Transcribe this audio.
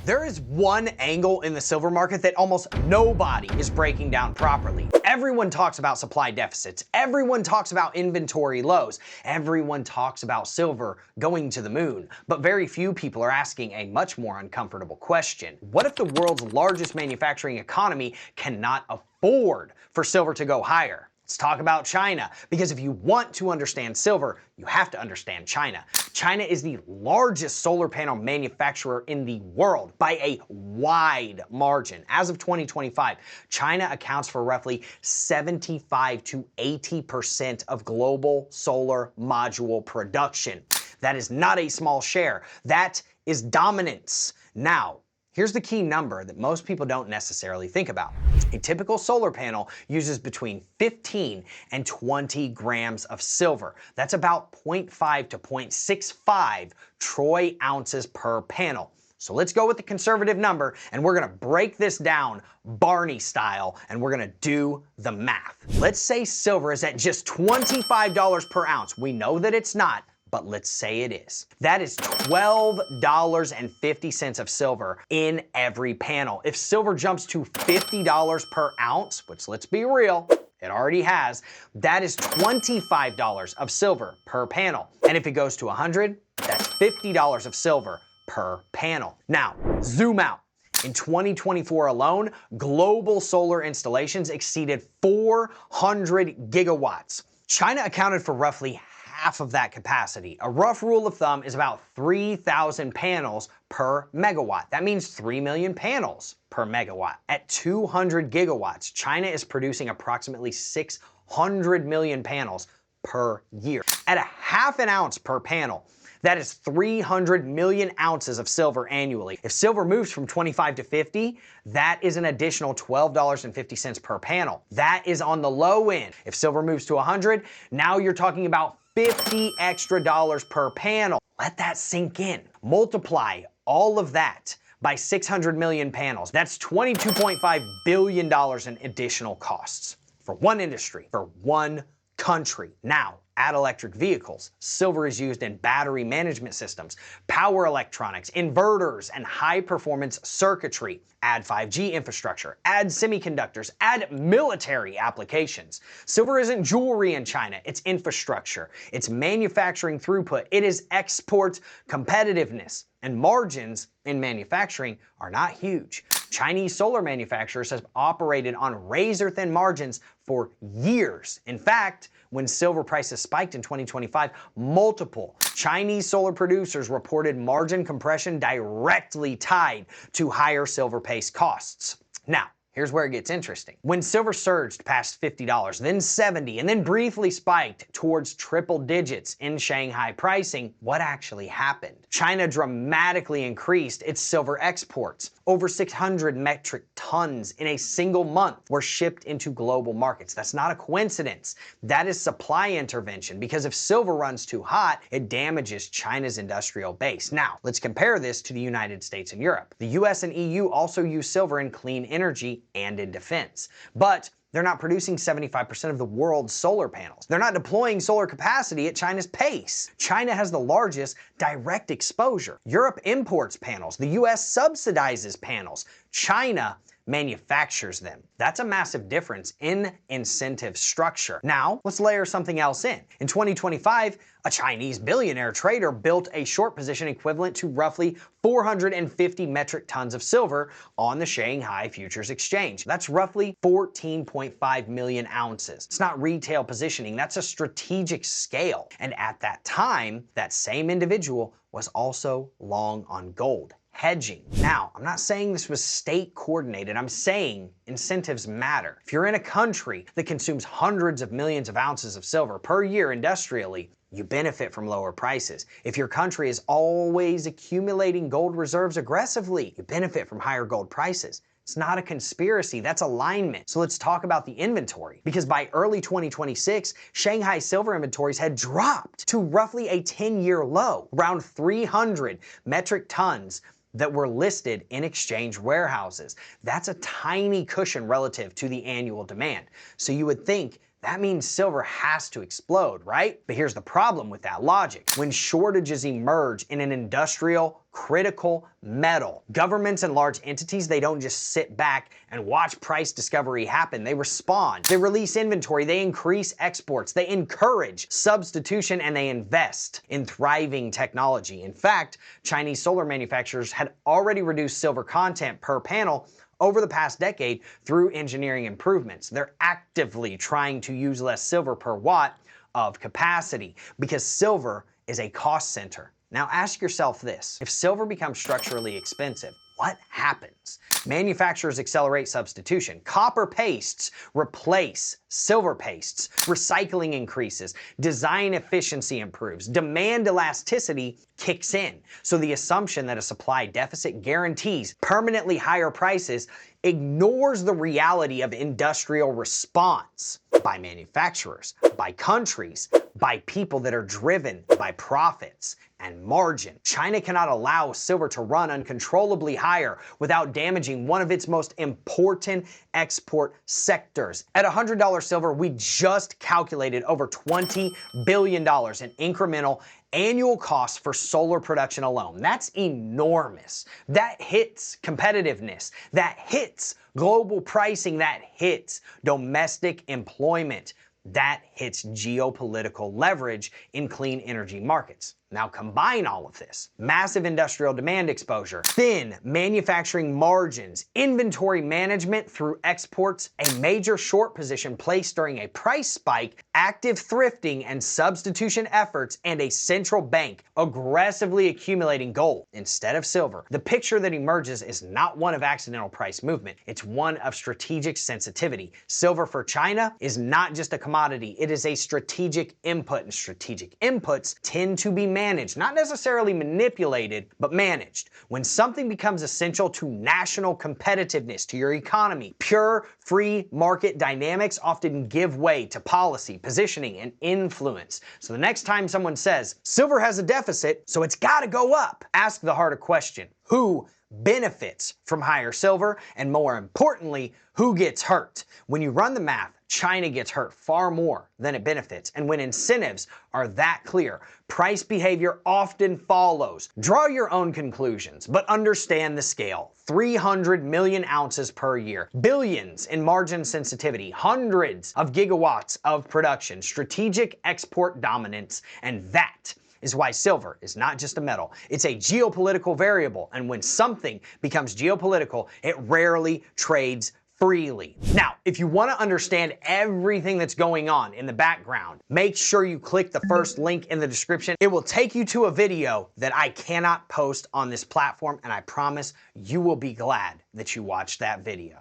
There is one angle in the silver market that almost nobody is breaking down properly. Everyone talks about supply deficits. Everyone talks about inventory lows. Everyone talks about silver going to the moon. But very few people are asking a much more uncomfortable question. What if the world's largest manufacturing economy cannot afford for silver to go higher? Let's talk about China, because if you want to understand silver, you have to understand China. China is the largest solar panel manufacturer in the world by a wide margin. As of 2025, China accounts for roughly 75 to 80% of global solar module production. That is not a small share. That is dominance. Now, here's the key number that most people don't necessarily think about. A typical solar panel uses between 15 and 20 grams of silver. That's about 0.5 to 0.65 troy ounces per panel. So let's go with the conservative number, and we're gonna break this down Barney style, and we're gonna do the math. Let's say silver is at just $25 per ounce. We know that it's not, but let's say it is. That is $12.50 of silver in every panel. If silver jumps to $50 per ounce, which let's be real, it already has, that is $25 of silver per panel. And if it goes to 100, that's $50 of silver per panel. Now, zoom out. In 2024 alone, global solar installations exceeded 400 gigawatts. China accounted for roughly half of that capacity. A rough rule of thumb is about 3,000 panels per megawatt. That means 3 million panels per megawatt. At 200 gigawatts, China is producing approximately 600 million panels per year. At a half an ounce per panel, that is 300 million ounces of silver annually. If silver moves from 25 to 50, that is an additional $12.50 per panel. That is on the low end. If silver moves to 100, now you're talking about $50 extra per panel. Let that sink in. Multiply all of that by 600 million panels. That's $22.5 billion in additional costs for one industry, for one country. Now, add electric vehicles. Silver is used in battery management systems, power electronics, inverters, and high-performance circuitry. Add 5G infrastructure, add semiconductors, add military applications. Silver isn't jewelry in China, it's infrastructure. It's manufacturing throughput. It is export competitiveness. And margins in manufacturing are not huge. Chinese solar manufacturers have operated on razor-thin margins for years. In fact, when silver prices spiked in 2025, multiple Chinese solar producers reported margin compression directly tied to higher silver-based costs. Now, here's where it gets interesting. When silver surged past $50, then $70, and then briefly spiked towards triple digits in Shanghai pricing, what actually happened? China dramatically increased its silver exports. Over 600 metric tons in a single month were shipped into global markets. That's not a coincidence. That is supply intervention, because if silver runs too hot, it damages China's industrial base. Now, let's compare this to the United States and Europe. The US and EU also use silver in clean energy and in defense. But they're not producing 75% of the world's solar panels. They're not deploying solar capacity at China's pace. China has the largest direct exposure. Europe imports panels. The US subsidizes panels. China manufactures them. That's a massive difference in incentive structure. Now, let's layer something else in. In 2025, a Chinese billionaire trader built a short position equivalent to roughly 450 metric tons of silver on the Shanghai Futures Exchange. That's roughly 14.5 million ounces. It's not retail positioning, that's a strategic scale. And at that time, that same individual was also long on gold. Hedging. Now, I'm not saying this was state coordinated. I'm saying incentives matter. If you're in a country that consumes hundreds of millions of ounces of silver per year industrially, you benefit from lower prices. If your country is always accumulating gold reserves aggressively, you benefit from higher gold prices. It's not a conspiracy, that's alignment. So let's talk about the inventory. Because by early 2026, Shanghai silver inventories had dropped to roughly a 10-year low, around 300 metric tons that were listed in exchange warehouses. That's a tiny cushion relative to the annual demand. So you would think that means silver has to explode, right? But here's the problem with that logic. When shortages emerge in an industrial, critical metal, governments and large entities, they don't just sit back and watch price discovery happen. They respond. They release inventory. They increase exports. They encourage substitution, and they invest in thriving technology. In fact, Chinese solar manufacturers had already reduced silver content per panel over the past decade through engineering improvements. They're actively trying to use less silver per watt of capacity because silver is a cost center. Now ask yourself this: if silver becomes structurally expensive, what happens? Manufacturers accelerate substitution. Copper pastes replace silver pastes. Recycling increases. Design efficiency improves. Demand elasticity kicks in. So the assumption that a supply deficit guarantees permanently higher prices ignores the reality of industrial response by manufacturers, by countries, by people that are driven by profits and margin. China cannot allow silver to run uncontrollably higher without damaging one of its most important export sectors. At $100 silver, we just calculated over $20 billion in incremental annual costs for solar production alone. That's enormous. That hits competitiveness. That hits global pricing. That hits domestic employment. That hits geopolitical leverage in clean energy markets. Now combine all of this: massive industrial demand exposure, thin manufacturing margins, inventory management through exports, a major short position placed during a price spike, active thrifting and substitution efforts, and a central bank aggressively accumulating gold instead of silver. The picture that emerges is not one of accidental price movement. It's one of strategic sensitivity. Silver for China is not just a commodity. It is a strategic input, and strategic inputs tend to be managed, not necessarily manipulated, but managed. When something becomes essential to national competitiveness, to your economy, pure free market dynamics often give way to policy, positioning, and influence. So the next time someone says, silver has a deficit, so it's gotta go up, ask the harder question: who benefits from higher silver? And more importantly, who gets hurt? When you run the math, China gets hurt far more than it benefits. And when incentives are that clear, price behavior often follows. Draw your own conclusions, but understand the scale. 300 million ounces per year, billions in margin sensitivity, hundreds of gigawatts of production, strategic export dominance, and that is why silver is not just a metal. It's a geopolitical variable, and when something becomes geopolitical, it rarely trades freely. Now, if you want to understand everything that's going on in the background, make sure you click the first link in the description. It will take you to a video that I cannot post on this platform, and I promise you will be glad that you watched that video.